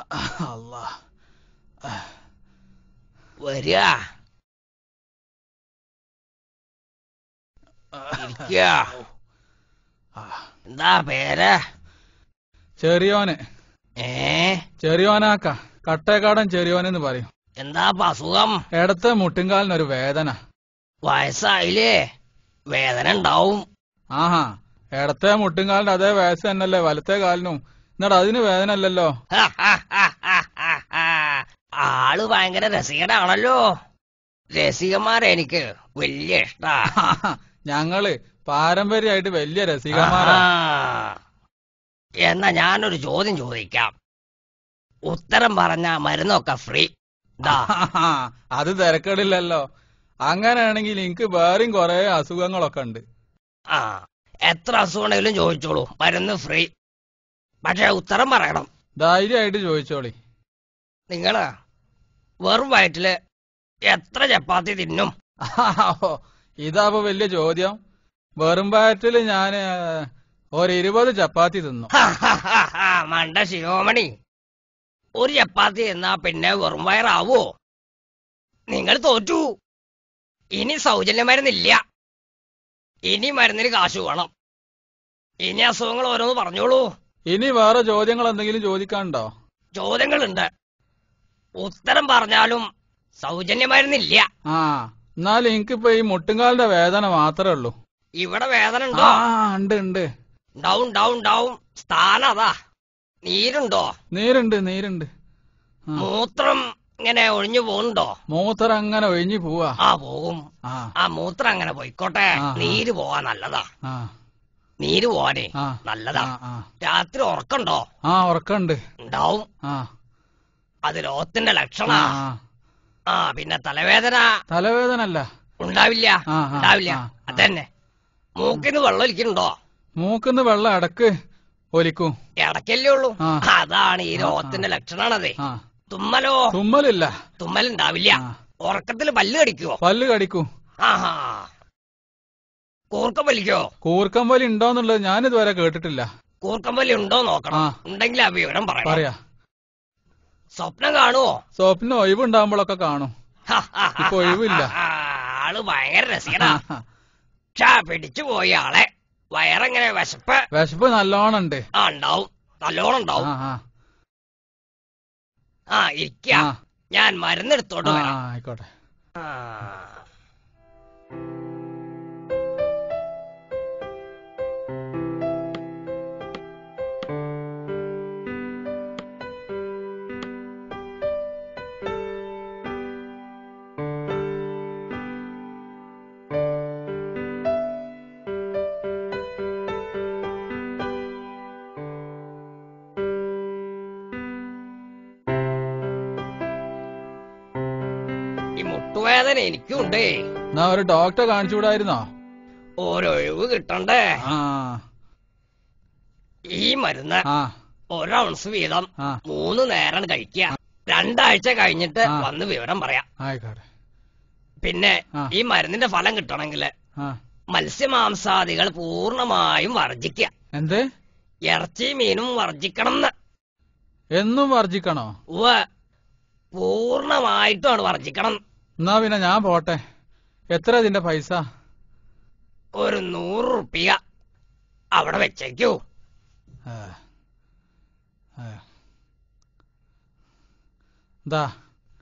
അല്ലാ വരിക എന്താ പേര്? ചെറിയോന്. ചെറിയോനാക്ക, കട്ടേക്കാടൻ ചെറിയോനെന്ന് പറയും. എന്താ അസുഖം? ഇടത്തെ മുട്ടുംകാലിനൊരു വേദന. വയസ്സായില്ലേ, വേദന ഉണ്ടാവും. ആഹാ, ഇടത്തെ മുട്ടുംകാലിന്റെ അതേ വയസ്സ് തന്നെയല്ലേ വലത്തെ കാലിനും. എന്നിട്ട് അതിന് വേദന അല്ലല്ലോ. ആള് ഭയങ്കര രസികനാണല്ലോ. രസികന്മാരെ എനിക്ക് വലിയ ഇഷ്ടാ. ഞങ്ങള് പാരമ്പര്യമായിട്ട് വലിയ രസികന്മാരാ. എന്നാ ഞാനൊരു ചോദ്യം ചോദിക്കാം, ഉത്തരം പറഞ്ഞ മരുന്നൊക്കെ ഫ്രീ. അത് തിരക്കടില്ലല്ലോ. അങ്ങനെയാണെങ്കിൽ എനിക്ക് വേറെയും കൊറേ അസുഖങ്ങളൊക്കെ ഉണ്ട്. എത്ര അസുഖമാണെങ്കിലും ചോദിച്ചോളൂ, മരുന്ന് ഫ്രീ. പക്ഷെ ഉത്തരം പറയണം. ധൈര്യമായിട്ട് ചോദിച്ചോളി. നിങ്ങള് വെറും വയറ്റില് എത്ര ചപ്പാത്തി തിന്നും? ഇതാപ്പോ വലിയ ചോദ്യം. വെറും വയറ്റില് ഞാന് 20 ചപ്പാത്തി തിന്നു. മണ്ട ശിരോമണി, ഒരു ചപ്പാത്തി തിന്നാ പിന്നെ വെറും വയറാവോ? നിങ്ങൾ തോറ്റു. ഇനി സൗജന്യ മരുന്നില്ല. ഇനി മരുന്നിന് കാശ് വേണം. ഇനി അസുഖങ്ങൾ ഓരോന്ന് പറഞ്ഞോളൂ. ഇനി വേറെ ചോദ്യങ്ങൾ എന്തെങ്കിലും ചോദിക്കാനുണ്ടോ? ചോദ്യങ്ങളുണ്ട്. ഉത്തരം പറഞ്ഞാലും സൗജന്യ മരുന്നില്ല. എന്നാലും എനിക്കിപ്പോ ഈ മുട്ടുംകാലിന്റെ വേദന മാത്രമേ ഉള്ളൂ. ഇവിടെ വേദന ഉണ്ടോ? ഉണ്ട് ഉണ്ട്. ഉണ്ടാവും. സ്ഥാനം അതാ. നീരുണ്ടോ? നീരുണ്ട്. മൂത്രം ഇങ്ങനെ ഒഴിഞ്ഞു പോകുന്നുണ്ടോ? മൂത്രം അങ്ങനെ ഒഴിഞ്ഞു പോവാ. പോകും. മൂത്രം അങ്ങനെ പോയിക്കോട്ടെ. നീര് പോവാൻ നല്ലതാ. നീര് പോവാനേ നല്ലതാ. രാത്രി ഉറക്കണ്ടോ? ഉറക്കണ്ട്. ഉണ്ടാവും. അത് രോഗത്തിന്റെ ലക്ഷണ. പിന്നെ തലവേദന? തലവേദനല്ല. ഉണ്ടാവില്ല. അതന്നെ. മൂക്കിന്ന് വെള്ളം ഒലിക്കുന്നുണ്ടോ? മൂക്കിന്ന് വെള്ളം ഇടക്ക് ഒലിക്കും. ഇടക്കല്ലേ ഉള്ളൂ. അതാണ് ഈ രോഗത്തിന്റെ ലക്ഷണാണതേ. തുമ്മലോ? തുമ്മലില്ല. തുമ്മലുണ്ടാവില്ല. ഉറക്കത്തിൽ പല്ല് കടിക്കുവോ? പല്ല് കടിക്കൂ. കൂർക്കം വലിക്കോ? കൂർക്കം വലി ഉണ്ടോന്നുള്ളത് ഞാനിതുവരെ കേട്ടിട്ടില്ല. കൂർക്കം വലി ഉണ്ടോ നോക്കണം. ഉണ്ടെങ്കിൽ ആ വിവരം പറയാ. സ്വപ്നം കാണുവോ? സ്വപ്നം ഒഴിവുണ്ടാകുമ്പോഴൊക്കെ കാണും. ഇപ്പൊ ഒഴിവില്ല. ആള് ഭയങ്കര രസികനാ. പിടിച്ചു പോയി ആളെ. വയറെങ്ങനെ? വിശപ്പ് നല്ലോണം ഉണ്ട്. ഉണ്ടാവും, നല്ലോണം ഉണ്ടാവും. ഇരിക്ക, ഞാൻ മരുന്നെടുത്തോട്ട് വരാം. ആയിക്കോട്ടെ. ഈ മുട്ടുവേദന എനിക്കുണ്ടേ. എന്നാ ഒരു ഡോക്ടറെ കാണിച്ചുകൂടായിരുന്നോ? ഒരൊഴിവ് കിട്ടണ്ടേ? ഈ മരുന്ന് 1 ഔൺസ് വീതം 3 നേരം കഴിക്കുക. 2 ആഴ്ച കഴിഞ്ഞിട്ട് വന്ന് വിവരം പറയാം. പിന്നെ ഈ മരുന്നിന്റെ ഫലം കിട്ടണമെങ്കിൽ മത്സ്യമാംസാദികൾ പൂർണ്ണമായും വർജിക്കുക. എന്ത്? ഇറച്ചി മീനും വർജിക്കണം. എന്നും വർജിക്കണോ? പൂർണ്ണമായിട്ടാണ് വർജിക്കണം. എന്നാ പിന്നെ ഞാൻ പോട്ടെ. എത്ര ഇതിന്റെ പൈസ? ഒരു 100 റുപ്യ അവിടെ വെച്ചേക്കൂ.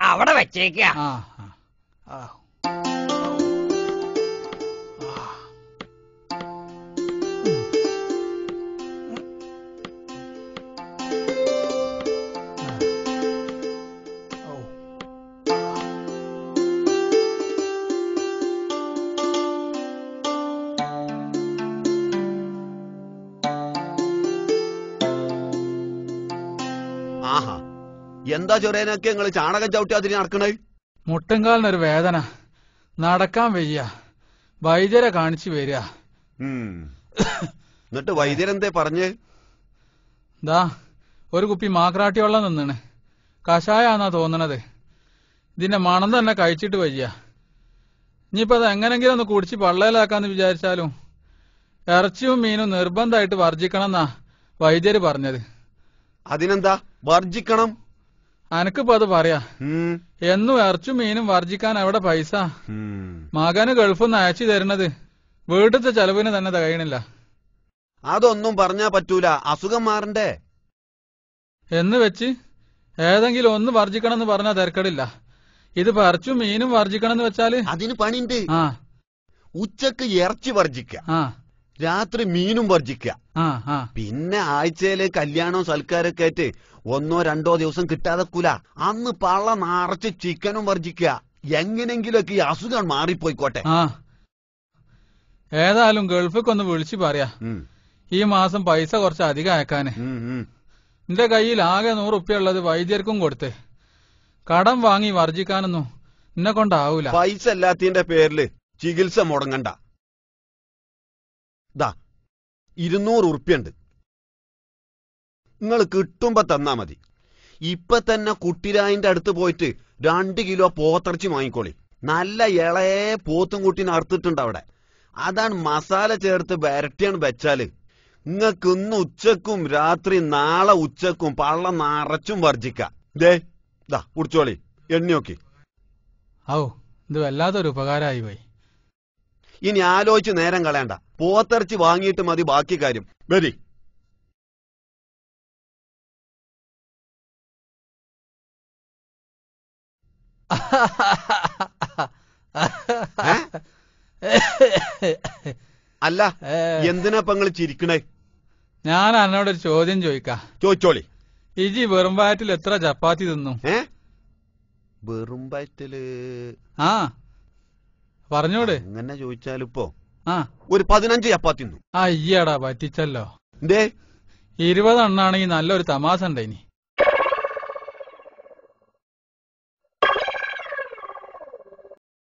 അവിടെ വെച്ചേക്ക. എന്താ ചൊരേനൊക്കെ നിങ്ങള് ചാണകം ചവിട്ടി അതിന് നടക്കണേ? മുട്ടുംകാലിനൊരു വേദന, നടക്കാൻ വയ്യ. വൈദ്യരെ കാണിച്ചു വരിക. എന്നിട്ട് വൈദ്യരെന്തേ പറഞ്ഞേ? ഒരു കുപ്പി മാക്രാട്ടി വെള്ളം നിന്നാണ്. കഷായാന്നാ തോന്നണത്. ഇതിന്റെ മണം തന്നെ കഴിച്ചിട്ട് വയ്യ. ഇനിയിപ്പോ അത് എങ്ങനെങ്കിലും ഒന്ന് കുടിച്ച് പള്ളയിലാക്കാന്ന് വിചാരിച്ചാലും ഇറച്ചിയും മീനും നിർബന്ധമായിട്ട് വർജിക്കണം എന്നാ വൈദ്യര് പറഞ്ഞത്. അതിനെന്താ വർജിക്കണം? അനക്കിപ്പോ അത് പറയാ. എന്നും ഇറച്ചും മീനും വർജിക്കാൻ എവിടെ പൈസ? മകന് ഗൾഫിൽ നിന്ന് അയച്ചു തരുന്നത് വീട്ടിലത്തെ ചെലവിന് തന്നെ തികയണില്ല. അതൊന്നും പറഞ്ഞാ പറ്റൂല, അസുഖം മാറണ്ടേ. എന്ന് വെച്ച് ഏതെങ്കിലും ഒന്ന് വർജിക്കണം എന്ന് പറഞ്ഞാൽ തിരക്കടില്ല. ഇതിപ്പോ ഇറച്ചും മീനും വർജിക്കണം എന്ന് വെച്ചാല് അതിന് പണിണ്ട്. ഉച്ചക്ക് ഇറച്ചി വർജിക്ക, രാത്രി മീനും വർജിക്ക, പിന്നെ ആഴ്ചയില് കല്യാണവും സൽക്കാരൊക്കെ ആയിട്ട് 1-2 ദിവസം കിട്ടാതെക്കൂല. അന്ന് പള്ള നിറച്ച് ചിക്കനും വർജിക്ക. എങ്ങനെങ്കിലൊക്കെ ഈ അസുഖം മാറിപ്പോയിക്കോട്ടെ. ഏതായാലും ഗൾഫിക്കൊന്ന് വിളിച്ചു പറയാ, ഈ മാസം പൈസ കുറച്ച് അധികം അയക്കാന്. എന്റെ കയ്യിൽ ആകെ 100 ഉറുപ്പ്യ ഉള്ളത് വൈദ്യർക്കും കൊടുത്ത്. കടം വാങ്ങി വർജിക്കാനൊന്നും എന്നെ കൊണ്ടാവൂല. പൈസ ഇല്ലാത്തതിന്റെ പേരില് ചികിത്സ മുടങ്ങണ്ട. 200 ഉറുപ്പ്യുണ്ട്, നിങ്ങൾ കിട്ടുമ്പോ തന്നാ മതി. ഇപ്പൊ തന്നെ കുട്ടിരായിന്റെ അടുത്ത് പോയിട്ട് 2 കിലോ പോത്തിറച്ചി വാങ്ങിക്കോളി. നല്ല ഇളയെ പോത്തും കുട്ടീനെ അറുത്തിട്ടുണ്ട് അവിടെ. അതാണ് മസാല ചേർത്ത് വരട്ടിയാണ് വെച്ചാല് നിങ്ങൾക്ക് ഇന്ന് ഉച്ചക്കും രാത്രി നാളെ ഉച്ചക്കും പള്ള നിറച്ചും വർജിക്ക. കുടിച്ചോളി, എണ്ണിയോക്കി. ഇത് വല്ലാത്തൊരു ഉപകാരമായി പോയി. ഇനി ആലോചിച്ച് നേരം കളയണ്ട, പോത്തിറച്ചി വാങ്ങിയിട്ട് മതി ബാക്കി കാര്യം. വരി. അല്ല, എന്തിനാ നിങ്ങൾ ചിരിക്കണേ? ഞാൻ എന്നോടൊരു ചോദ്യം ചോദിക്കാം. ചോദിച്ചോളി. ഇജി വെറും വയറ്റിൽ എത്ര ചപ്പാത്തി തിന്നു? വെറും വയറ്റില് പറഞ്ഞോട്. അങ്ങനെ ചോദിച്ചാലിപ്പോ ഒരു 15 ചപ്പാത്തി തിന്നു. അയ്യടാ പറ്റിച്ചല്ലോ. 20 എണ്ണാണെങ്കിൽ നല്ലൊരു തമാശ ഉണ്ടായിനി.